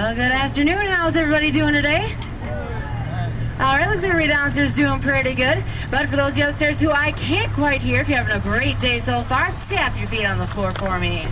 Well, good afternoon. How's everybody doing today? All right, looks like everybody downstairs doing pretty good. But for those of you upstairs who I can't quite hear, if you're having a great day so far, tap your feet on the floor for me.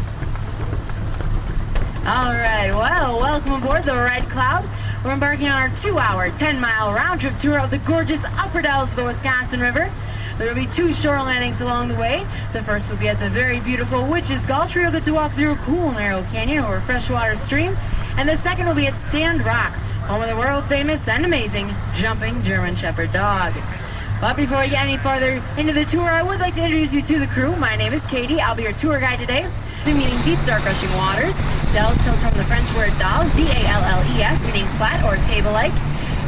All right, well, welcome aboard the Red Cloud. We're embarking on our 2-hour, 10-mile round-trip tour of the gorgeous upper dells of the Wisconsin River. There will be 2 shore landings along the way. The first will be at the very beautiful Witch's Gulch, where you'll get to walk through a cool, narrow canyon over a freshwater stream. And the second will be at Stand Rock, home of the world-famous and amazing jumping German Shepherd dog. But before we get any farther into the tour, I would like to introduce you to the crew. My name is Katie. I'll be your tour guide today. Meaning deep, dark, rushing waters. Dells come from the French word dalles, D-A-L-L-E-S, meaning flat or table-like.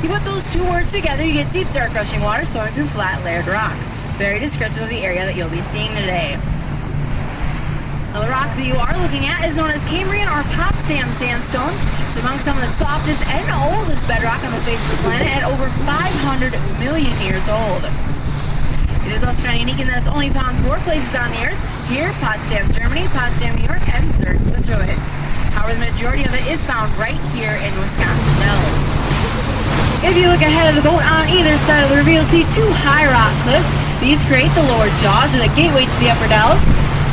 You put those 2 words together, you get deep, dark, rushing waters flowing through flat, layered rock. Very descriptive of the area that you'll be seeing today. Now, the rock that you are looking at is known as Cambrian or Potsdam sandstone. It's among some of the softest and oldest bedrock on the face of the planet at over 500 million years old. It is also kind of unique in that it's only found 4 places on the Earth. Here, Potsdam, Germany, Potsdam, New York, and Zurich, Switzerland. However, the majority of it is found right here in Wisconsin Dells. If you look ahead of the boat on either side of the river, you'll see 2 high rock cliffs. These create the lower jaws or the gateway to the upper dells.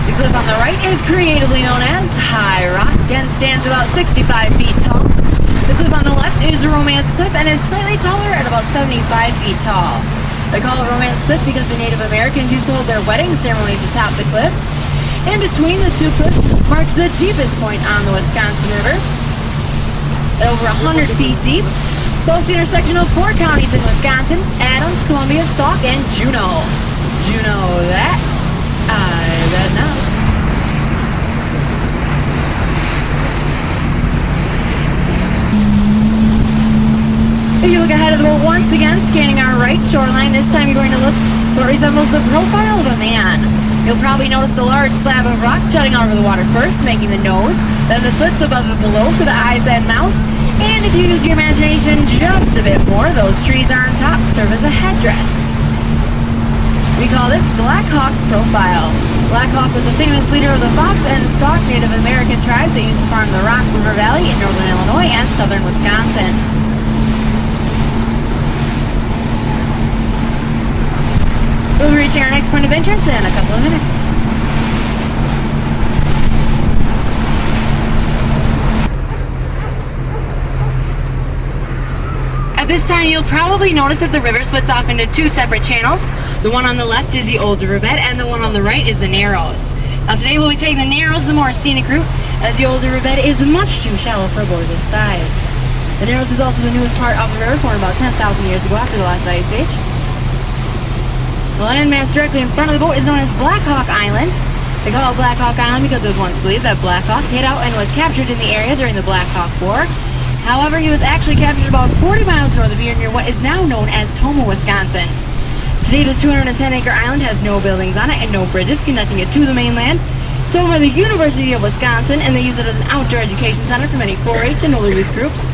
The cliff on the right is creatively known as High Rock and stands about 65 feet tall. The cliff on the left is Romance Cliff and is slightly taller at about 75 feet tall. They call it Romance Cliff because the Native Americans used to hold their wedding ceremonies atop the cliff. In between the 2 cliffs marks the deepest point on the Wisconsin River. At over 100 feet deep, it's also the intersection of 4 counties in Wisconsin: Adams, Columbia, Sauk, and Juneau. Do you know that? I bet not. If you look ahead of the boat once again, scanning our right shoreline, this time you're going to look for what resembles the profile of a man. You'll probably notice the large slab of rock jutting out over the water first, making the nose, then the slits above and below for the eyes and mouth, and if you use your imagination just a bit more, those trees on top serve as a headdress. We call this Blackhawk's profile. Blackhawk was a famous leader of the Fox and Sauk Native American tribes that used to farm the Rock River Valley in northern Illinois and southern Wisconsin. We'll be reaching our next point of interest in a couple of minutes. At this time, you'll probably notice that the river splits off into 2 separate channels. The one on the left is the old riverbed, and the one on the right is the Narrows. Now today we'll be taking the Narrows, the more scenic route, as the old riverbed is much too shallow for a boat this size. The Narrows is also the newest part of the river, formed about 10,000 years ago after the last ice age. The landmass directly in front of the boat is known as Blackhawk Island. They call it Blackhawk Island because it was once believed that Black Hawk hid out and was captured in the area during the Black Hawk War. However, he was actually captured about 40 miles north of here near what is now known as Tomah, Wisconsin. Today, the 210-acre island has no buildings on it and no bridges connecting it to the mainland. It's owned by the University of Wisconsin, and they use it as an outdoor education center for many 4-H and older youth groups.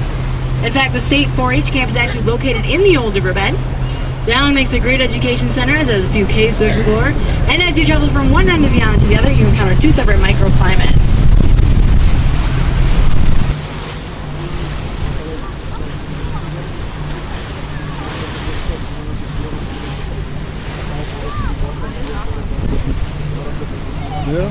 In fact, the state 4-H camp is actually located in the old riverbed. The island makes a great education center as it has a few caves to explore, and as you travel from one end of the island to the other, you encounter 2 separate microclimates. Yeah.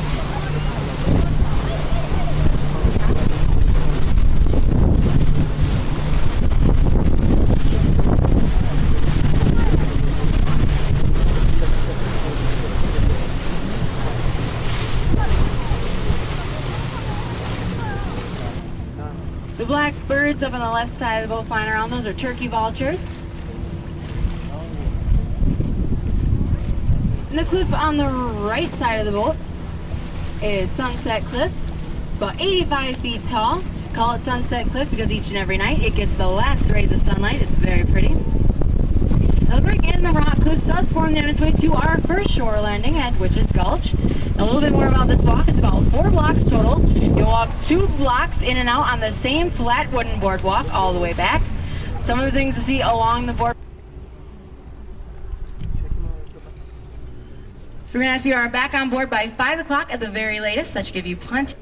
The black birds up on the left side of the boat flying around, those are turkey vultures. And the cliff on the right side of the boat is Sunset Cliff. It's about 85 feet tall. Call it Sunset Cliff because each and every night it gets the last rays of sunlight. It's very pretty. Now, the brick in the rock cliffs does form the entrance to our first shore landing at Witch's Gulch. A little bit more about this walk. It's about 4 blocks total. You'll walk 2 blocks in and out on the same flat wooden boardwalk all the way back. Some of the things to see along the board. So we're going to ask you are back on board by 5 o'clock at the very latest. That should give you plenty.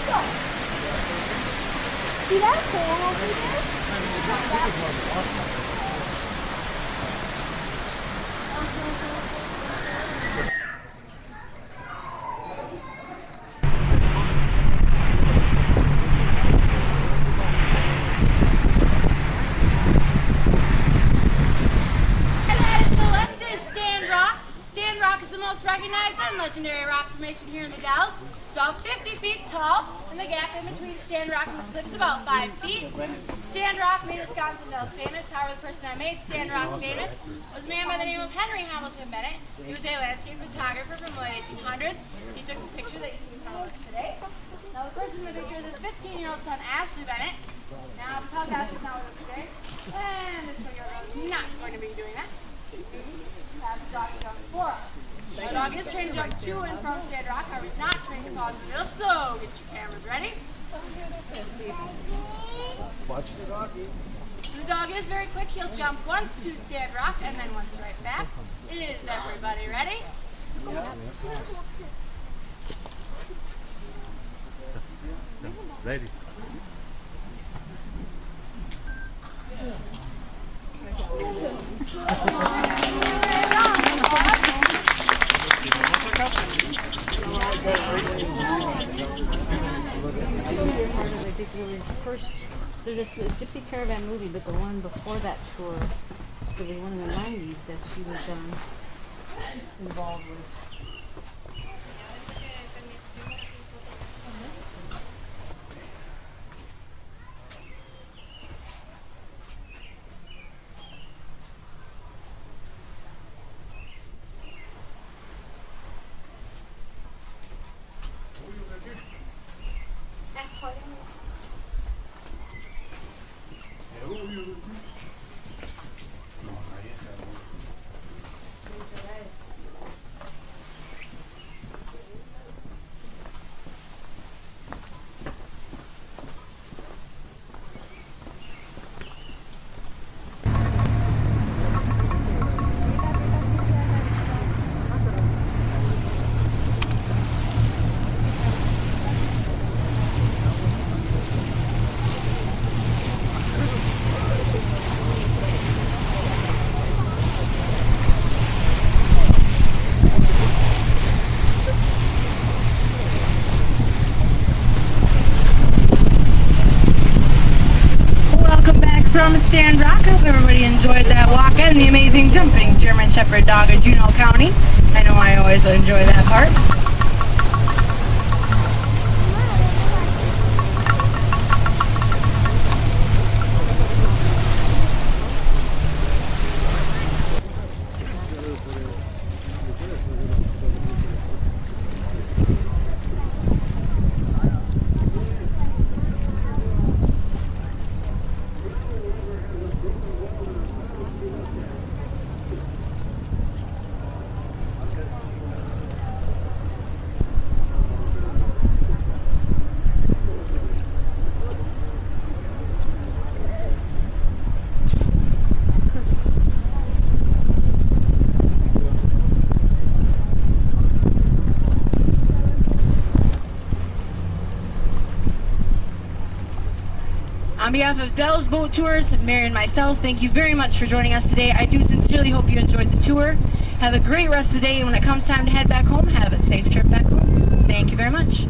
See that fan over there? Recognized and legendary rock formation here in the Dalles. It's about 50 feet tall, and the gap in between Stand Rock and the cliff is about 5 feet. Stand Rock made Wisconsin Dells famous. However, the person that made Stand Rock famous was a man by the name of Henry Hamilton Bennett. He was a landscape photographer from the late 1800s. He took the picture that you see in front of us today. Now, the person in the picture is his 15-year-old son, Ashley Bennett. Now, because Ashley's not with us today, and this video is not going to be doing that, have the dog jump for us. The dog is trained to jump to and from Stand Rock, however, he's not trained to pause in the middle, so get your cameras ready. Watch the doggy. The dog is very quick. He'll jump once to Stand Rock and then once right back. Is everybody ready? Ready. First, there's this the Gypsy Caravan movie, but the one before that tour, the one in the 90s that she was involved with. From Stand Rock. I hope everybody enjoyed that walk and the amazing jumping German Shepherd dog of Juneau County. I know I always enjoy that part. On behalf of Dells Boat Tours, Mary and myself, thank you very much for joining us today. I do sincerely hope you enjoyed the tour. Have a great rest of the day, and when it comes time to head back home, have a safe trip back home. Thank you very much.